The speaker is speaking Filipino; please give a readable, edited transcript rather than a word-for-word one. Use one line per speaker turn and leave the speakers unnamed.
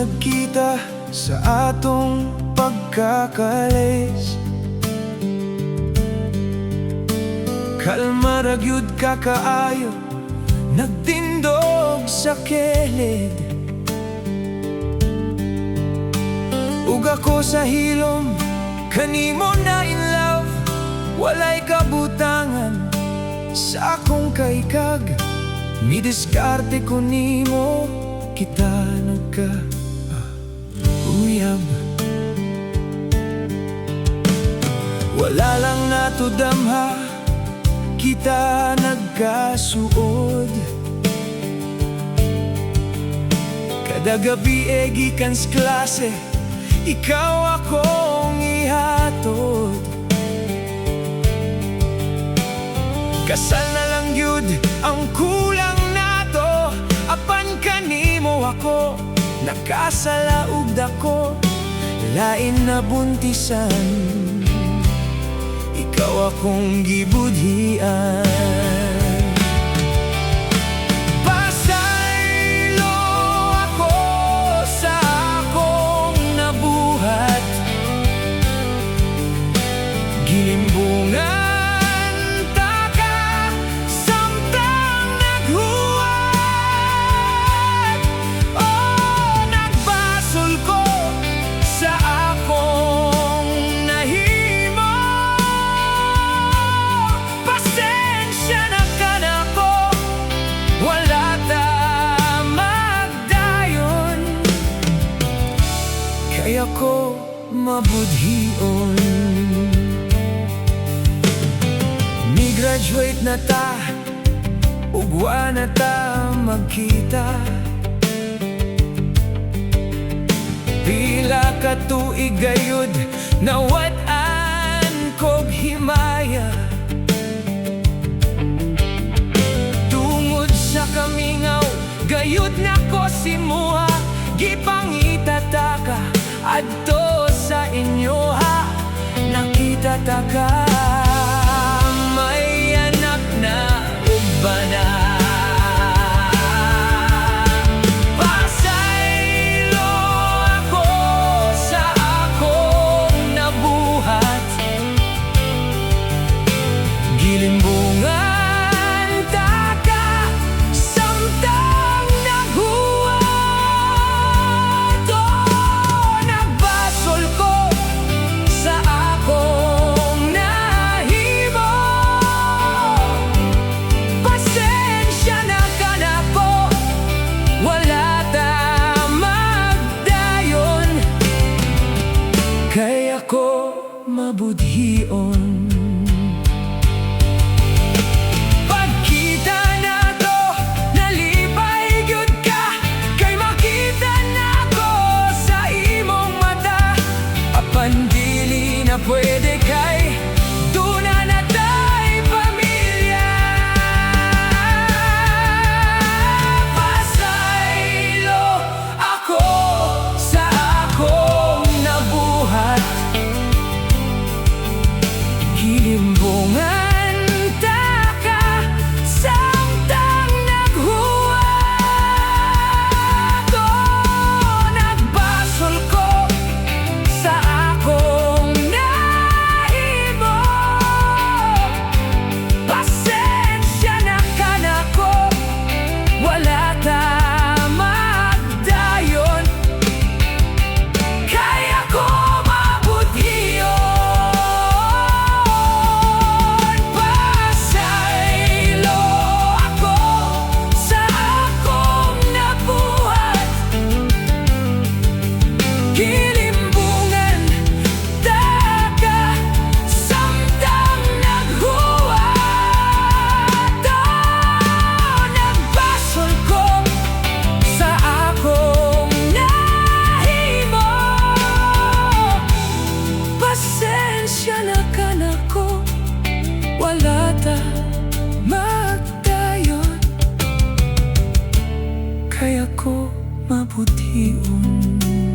nagkita sa atong pagkakalis. Kalma ra gyud ka kaayo, nagtindog sa kilid. Ug ako sa hilom, kanimo na in love. Walay kabutangan sa akong kaikag. Midiskarte ko nimo, kita nagka-uyab. Wala lang nato damha, kita nagkasuod. Kada gabi gikan sa klase, ikaw akong ihatod. Kasal na lang yun ang kulang nato. Apan kanimo ako nakasalaog dako. Lain na buntisan, ikaw akong gibudhian. Pasaylo ako sa akong nabuhat. Gilimbungan ako mabudhion. Mi-graduate na ta, ugwa na ta magkita. Pila ka tuig gayud, nawat-an kog himaya. Tungod sa kamingaw, gayud na ko si Muha. Gipangita ta ka adto sa inyo ha, nakita ta ka. May anak na ubana. Pasaylo ako sa akong nabuhat. Gilimbungan kaya ko mabudhion. Pagkita na to, nalipay gyud ka. Kay makita na ko sa imong mata. Apan dili na pwede kay duna na tay pamilya. Pasaylo ako sa akong nabuhat. Gilimbungan ta ka, samtang naghuwat. Nagbasol ko sa akong nahimo. Pasensya na ka nako, wala ta magdayon. Kaya ko mabudhiyon. Wala ta magdayon, kaya ko mabudhiyon.